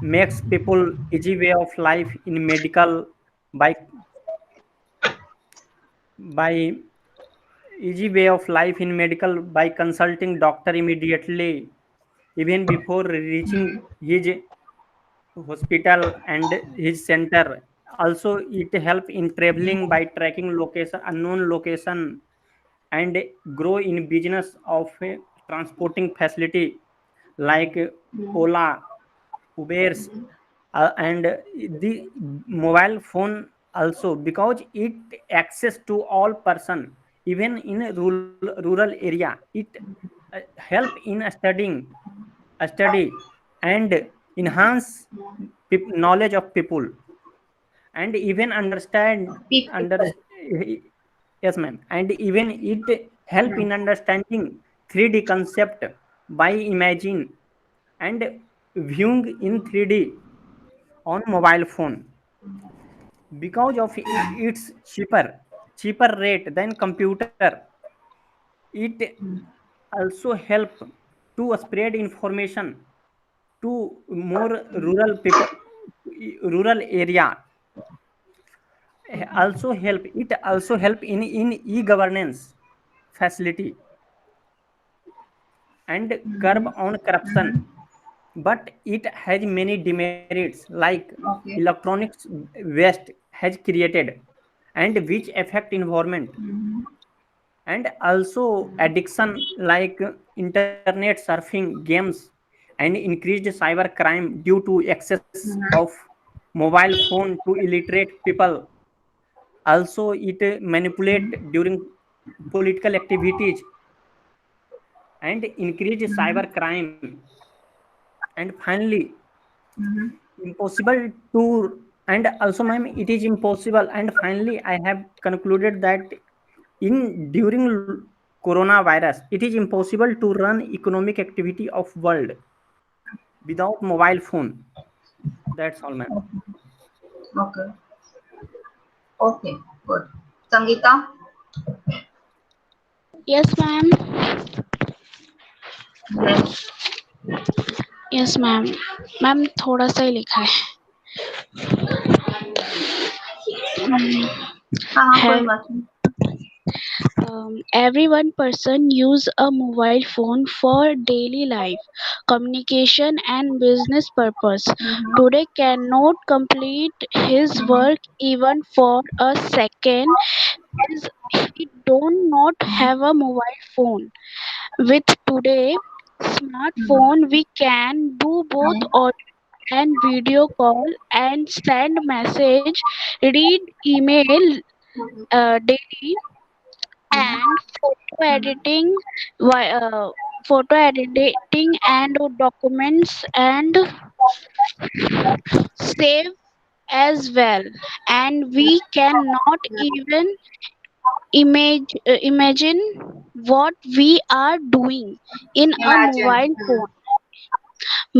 makes people easy way of life in medical by by easy way of life in medical by consulting doctor immediately even before reaching his hospital and his center. Also it help in traveling by tracking location unknown location and grow in business of transporting facility like Ola, Ubers, and the mobile phone also because it access to all person even in a rural area. It help in study and enhance knowledge of people and even understand under People. yes ma'am, and even it help in understanding 3D concept by imagine and viewing in 3D on mobile phone because of its cheaper rate than computer. It also help to spread information to more rural people, rural area. Also help in e-governance facility and curb on corruption, but it has many demerits like Okay. electronics waste has created and which affect environment, and also addiction like internet surfing games and increased cyber crime due to excess of mobile phone to illiterate people. Also it manipulate during political activities and increase cyber crime. And finally impossible to, and also ma'am it is impossible, and finally I have concluded that in during coronavirus it is impossible to run economic activity of world without mobile phone. That's all ma'am. Okay. Okay. Good. Sangeeta? Yes, ma'am. Yes. Yes, ma'am. Ma'am थोड़ा सा ही लिखा है. हाँ हाँ कोई Have बात नहीं. every one person use a mobile phone for daily life, communication and business purpose. Today cannot complete his work even for a second as he don't not have a mobile phone. With today smartphone, we can do both audio and video call and send message, read email daily, and wi- uh, photo editing and documents and save as well. And we cannot even imagine what we are doing in a Imagine. mobile phone,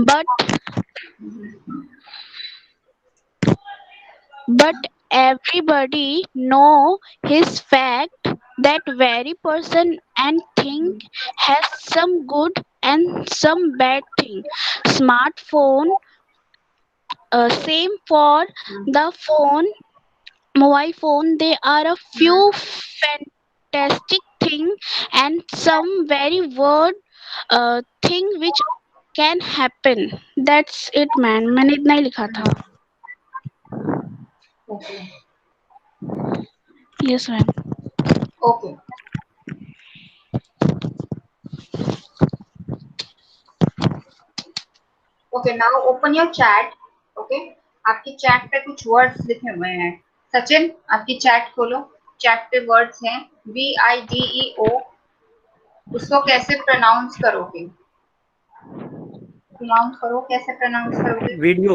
but but everybody know his fact that very person and thing has some good and some bad thing. Smartphone, same for the phone, mobile phone, they are a few fantastic thing and some very word thing which can happen. That's it man, मैंने इतना ही लिखा था. Okay. Yes ma'am. Okay. Okay. Now open your chat. Okay. आपकी chat पे कुछ words लिखे हुए हैं. सचिन आपकी चैट खोलो. चैट पे वर्ड्स हैं VIDEO. उसको कैसे प्रोनाउंस करोगे? प्रोनाउंस करो, कैसे प्रोनाउंस करोगे? Video.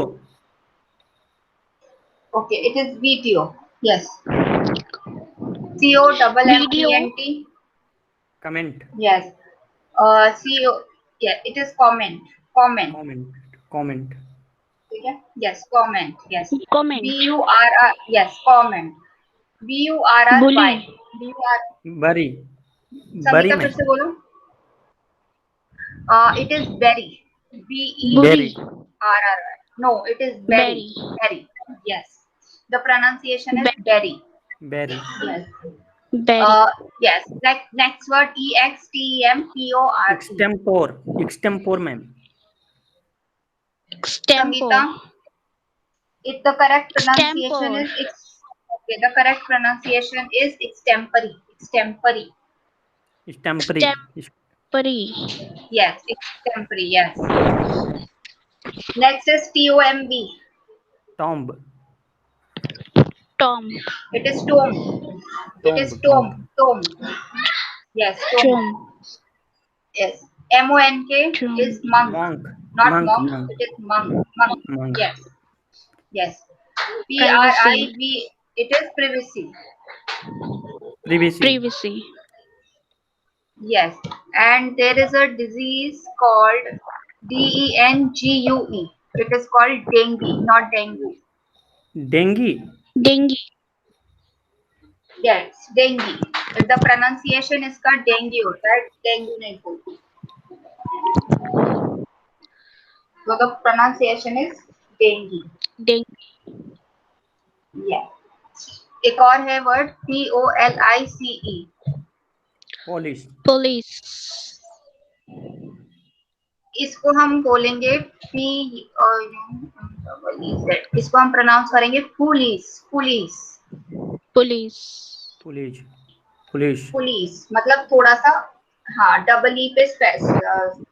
Okay, it is video. Yes. COMMENT. Video. Comment. Yes. CO. Yeah, it is comment. Comment. Comment. Comment. ठीक है? Yes, comment. Yes. Comment. BURR. Yes, comment. BURRY. Bully. BUR. Bury. Bury Sangeeta फिर ma'am. से बोलो. It is berry. Berry. BERRY. No, it is berry. Berry. Berry. Yes. The pronunciation is Berry. berry. berry, Yes. Berry. Yes. Next word, extempor. extempore, ma'am. Samita, Extempore. the correct pronunciation Extempore. is okay. The correct pronunciation is extempore. Extempore. Extempore, Extempore. Yes, extempore. Yes. Next is tomb. tomb, Tom. It is tomb. It is tomb, tomb. Tomb. Yes, tomb. Tom. Yes. monk is Tom. monk, monk, not monk, monk. monk, It is monk. Monk. monk, Yes. Yes. Privacy. priv. It is privacy. privacy, Privacy. Yes. And there is a disease called dengue. It is called dengue, not dengue. dengue, Dengue. Yes, dengue. The pronunciation इसका dengue होता है, dengue नहीं बोलते. So the pronunciation is dengue. Dengue. Yeah. एक और है word police. police, Police. इसको हम बोलेंगे इसको हम प्रोनाउंस करेंगे police. Police. Police. police, police, police मतलब थोड़ा सा, हाँ, डबल ई पे स्पेस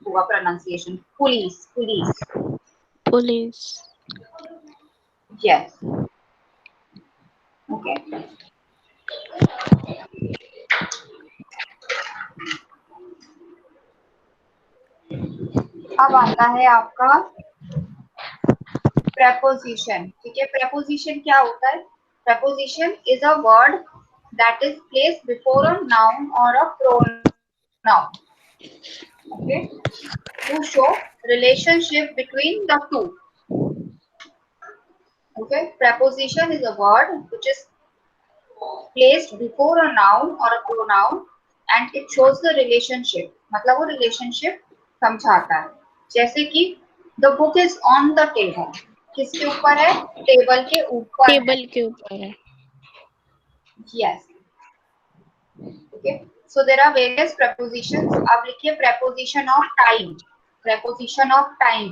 हुआ pronunciation. Police. Police. Police. Yes. Okay. अब आता है आपका preposition. ठीक है. preposition क्या होता है? preposition is a word that is placed before a noun or a pronoun. Okay, to show relationship between the two. Okay, preposition is a word which is placed before a noun or a pronoun and it shows the relationship. मतलब वो relationship समझाता है. जैसे कि the book is on the table. किसके ऊपर है? Table के ऊपर है. टेबल के ऊपर है. Yes. Okay. So there are various prepositions. अब लिखिए preposition of time. Preposition of time.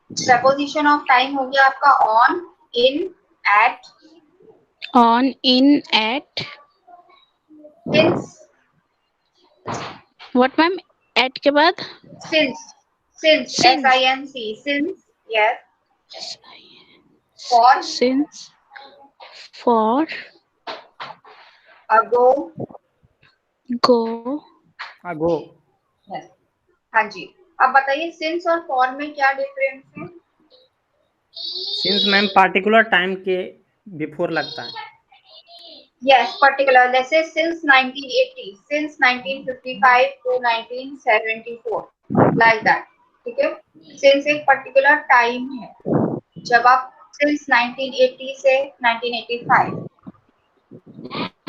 Preposition of time हो गया आपका on, in, at, On, in, at. since. What ma'am? At के बाद? Since. Since. Since. S-I-N-C. Since. Yes. For. Since. For. Ago. Go. ago, Yes. हाँ जी. अब बताइए since और for में क्या डिफरेंस है? since मैम particular time के before लगता है. Yes, particular. Let's say since 1980, since 1955 to 1974, like that. ठीक है. Since एक particular time है. जब आप since 1980 से 1985.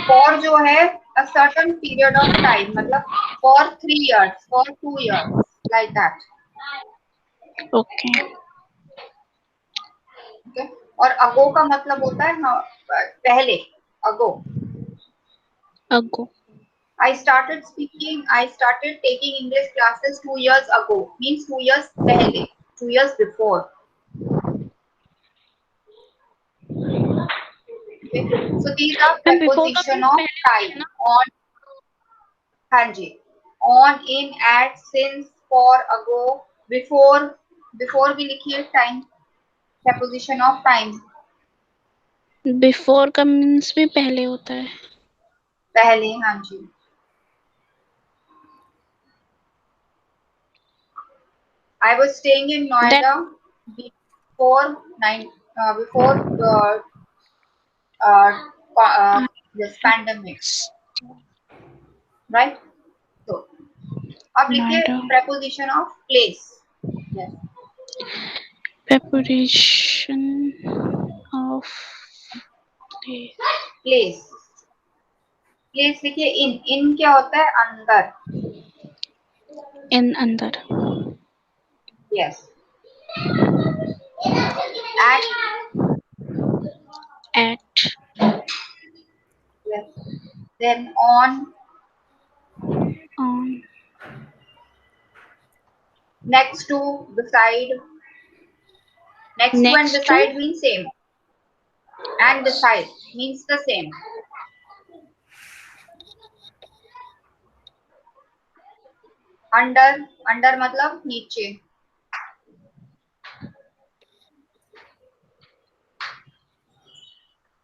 For जो है a certain period of time, मतलब for 3 years, for 2 years, like that. Okay. Okay. और ago का मतलब होता है पहले. Ago. Ago. I started taking English classes 2 years ago. Means 2 years पहले. 2 years before. Okay. So these are ma'am before का preposition means of पहले होता है time. ना? On, हाँ जी. On, in, at, since, for, ago, before. Before भी लिखिए time. Preposition of time. Before का means भी पहले होता है. पहले, हाँ जी. I was staying in That Noida before before uh, this pandemic, right? So अब लिखिए Noida. preposition of place. Yes. Preparation of place. Place. Place लिखिए in. In क्या होता है? अंदर. In अंदर. Yes. At. At. Yes. Then on. On. Next to. Beside. Next to and Next to. beside means same. And beside means the same. Under under मतलब नीचे.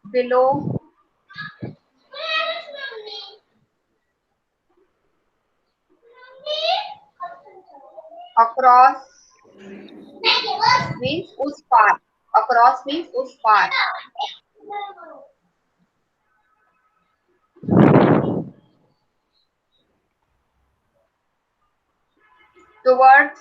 Below. Across means उस पार. Across means उस पार. towards.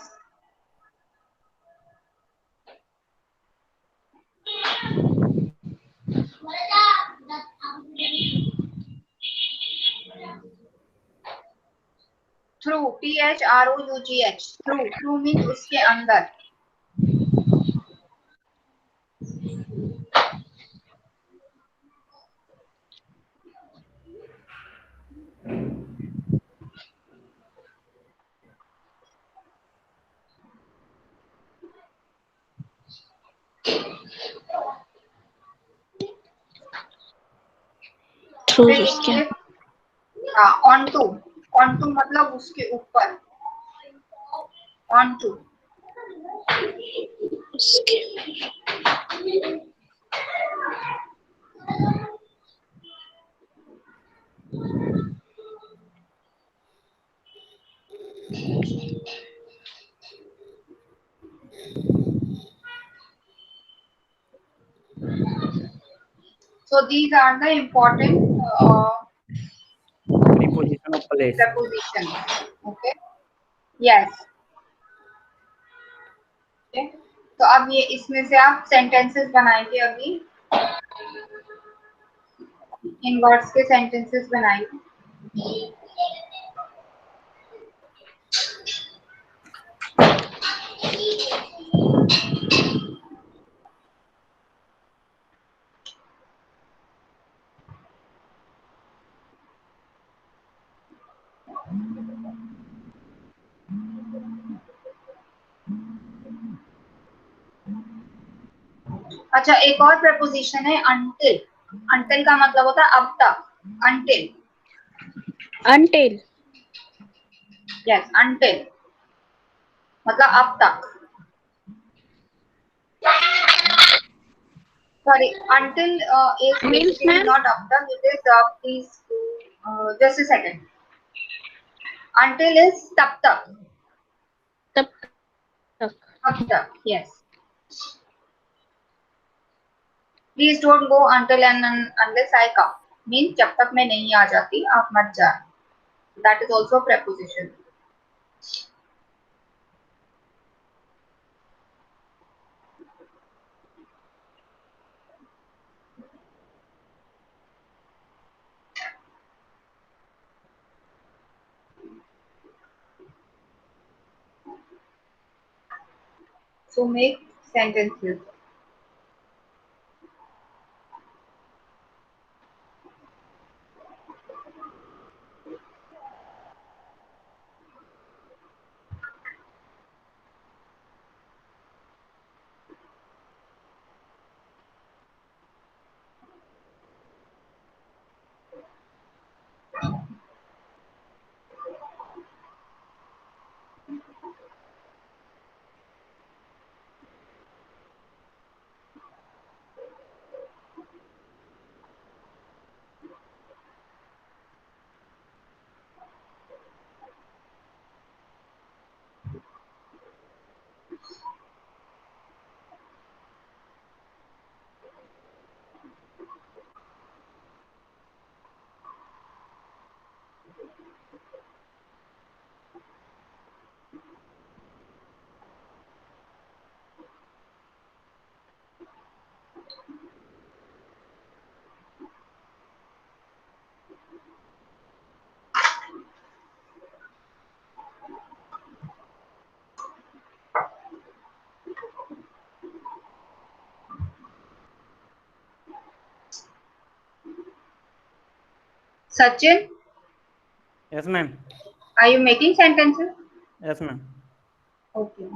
through. THROUGH. through. through means उसके अंदर. Through फिर उसके. लिखिए. हाँ. onto. onto मतलब उसके ऊपर. onto. उसके. So these are the important Preposition of place. prepositions. Okay. Yes. Okay. तो अब ये इसमें से आप सेंटेंसेस बनाएंगे. अभी इन वर्ड्स के सेंटेंसेस बनाएंगे. अच्छा, एक और प्रपोजिशन है until. until का मतलब होता है अब तक. until. Until. yes, until मतलब अब तक. sorry, until is Means basically ma'am. not up तक. it is please just a second. until is तब तक. तब तक. अब तक. yes. Please don't go until and unless I come. Means जब तक मैं नहीं आ जाती आप मत जाए. That is also a preposition. So make sentences. Sachin, Yes, ma'am. are you making sentences? Yes, ma'am. Okay.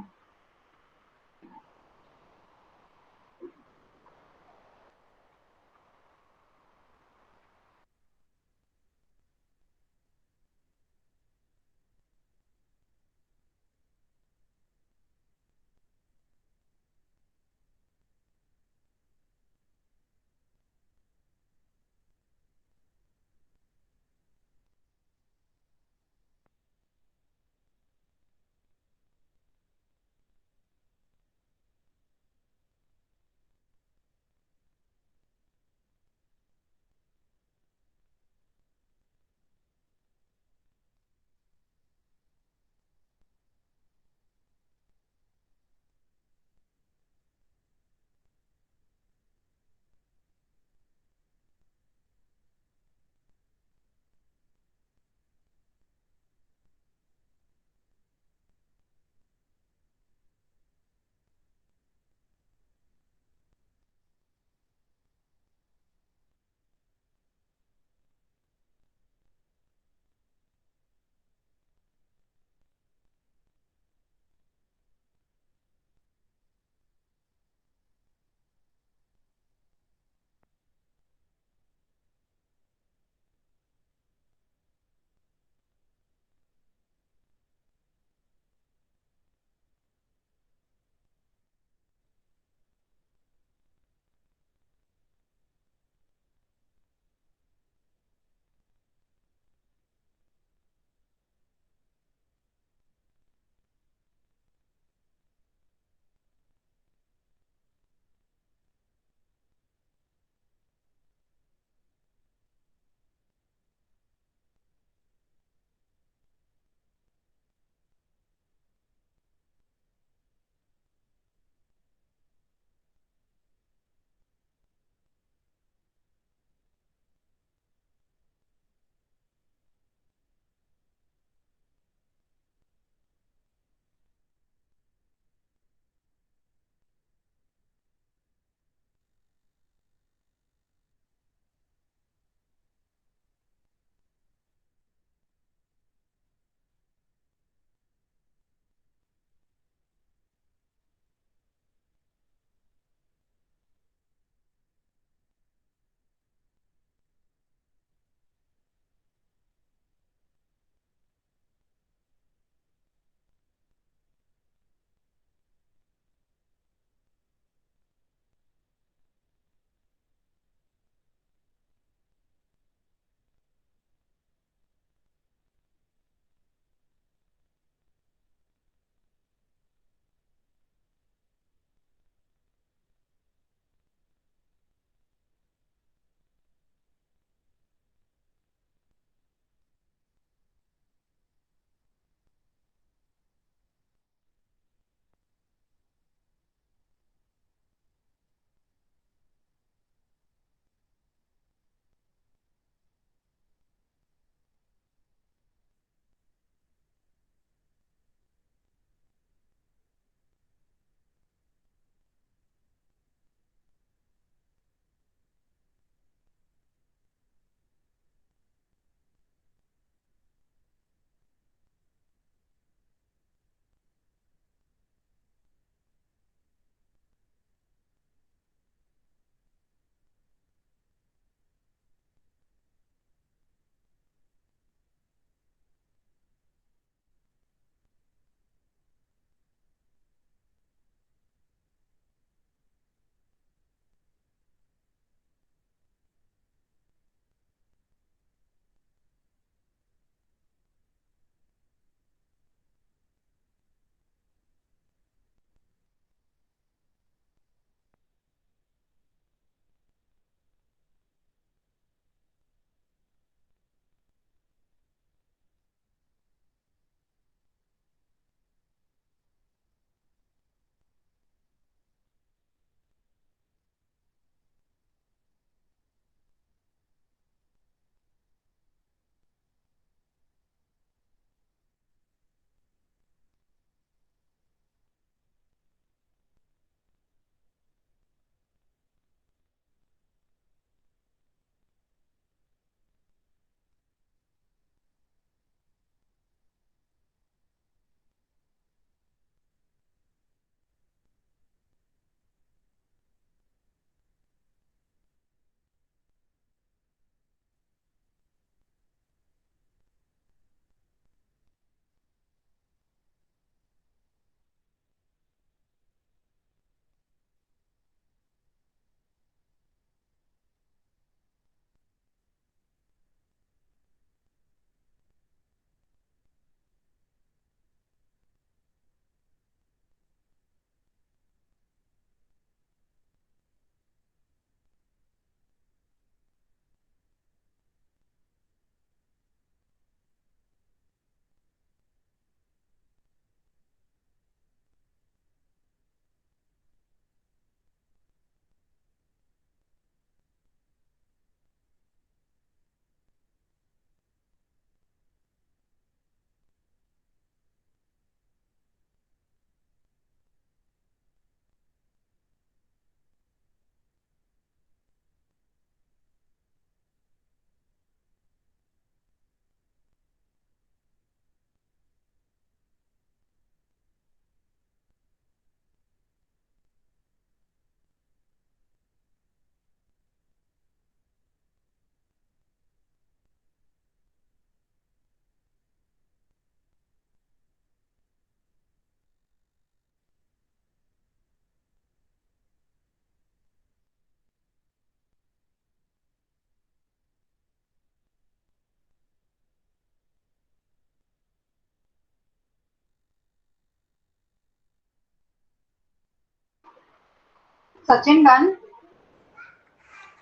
Sachin, done?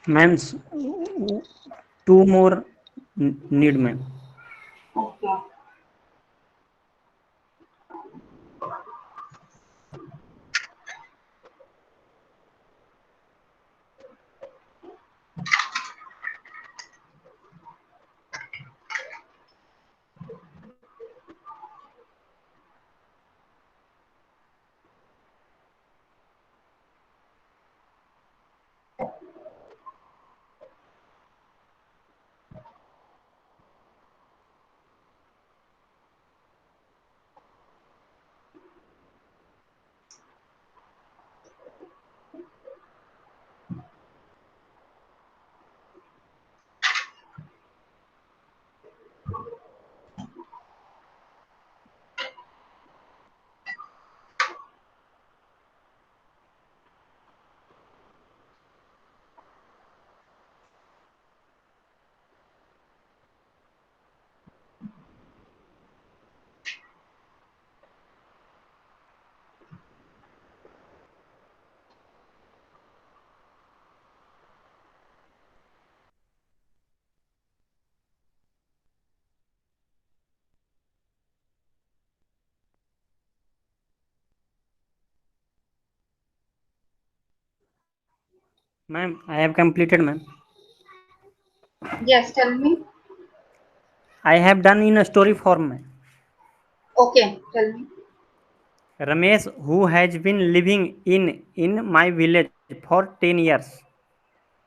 Ma'am 2 more need ma'am. Okay. Ma'am I have completed ma'am. Yes, tell me. I have done in a story form ma'am. Okay, tell me. Ramesh, who has been living in my village for 10 years,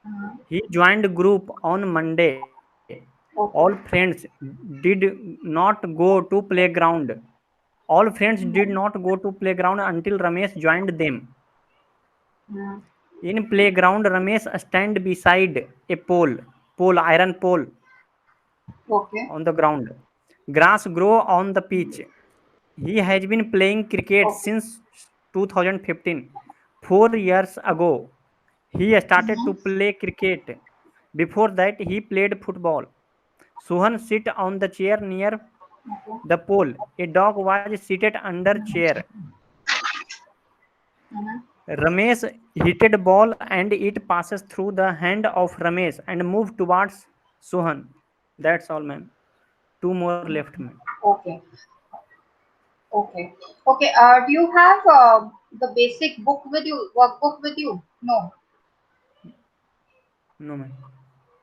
Uh, he joined group on Monday. All okay. friends did not go to playground. All friends did not go to playground until Ramesh joined them. Uh, In playground, Ramesh stand beside a iron pole okay. on the ground. Grass grow on the pitch. He has been playing cricket Okay. since 2015. 4 years ago, he started to Mm-hmm. play cricket. Before that, he played football. Suhan sit on the chair near Okay. the pole. A dog was seated under chair. Uh-huh. Ramesh hit ball and it passes through the hand of Ramesh and move towards Suhan. That's all, ma'am. 2 more left, ma'am. Okay. Okay. Okay. Do you have the basic book with you, workbook with you? No. No, ma'am.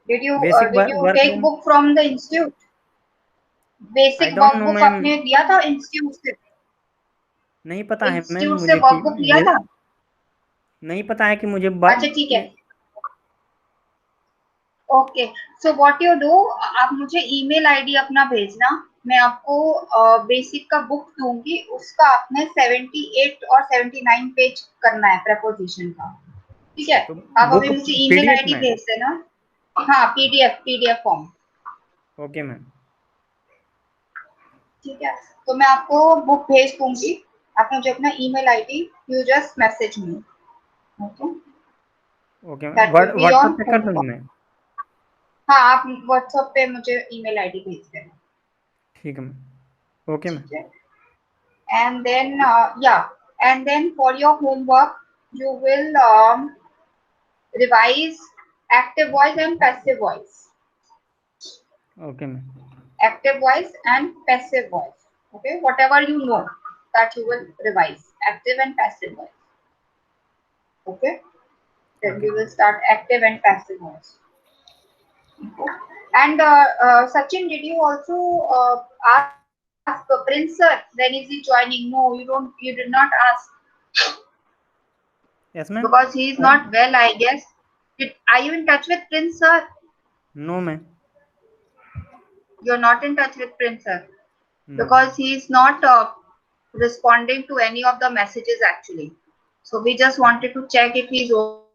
Did Basic you take workroom. book from the institute? I basic don't know, workbook ma'am. आपने दिया था institute से? नहीं पता है, ma'am, institute से मुझे कि वर्कबुक लिया था? नहीं पता है कि मुझे अच्छा ठीक है. Okay. So what you do, आप मुझे ईमेल आईडी अपना भेजना. मैं आपको बेसिक का बुक दूंगी, उसका आपने 78 और 79 पेज करना है प्रपोजिशन का. ठीक है. तो आप अभी बुक मुझे ईमेल पीडीएफ आईडी में. भेज देना. हाँ, पीडीएफ फॉर्म. Okay ma'am. ठीक है. तो मैं आपको बुक भेज दूंगी. आप मुझे अपना email ID, you just message me. Okay. Okay ma'am. That will be WhatsApp on पे कर दूंगी होमवर्क. मैं. हाँ, आप व्हाट्सएप पे मुझे ईमेल आईडी भेज देना. ठीक है मैम. Okay ma'am. ठीक है. And then yeah, and then for your homework you will revise active voice and passive voice. Okay ma'am. Active voice and passive voice. Okay, whatever you know, that you will revise active and passive voice. Okay, then okay. we will start active and passive voice. Okay. And Sachin, did you also ask Prince sir, when is he joining? No, you did not ask. Yes ma'am. Because he is कौन? not well, I guess. Are you in touch with Prince sir? No ma'am. You're not in touch with Prince sir no. because he is not responding to any of the messages actually. So we just wanted to check if he's okay.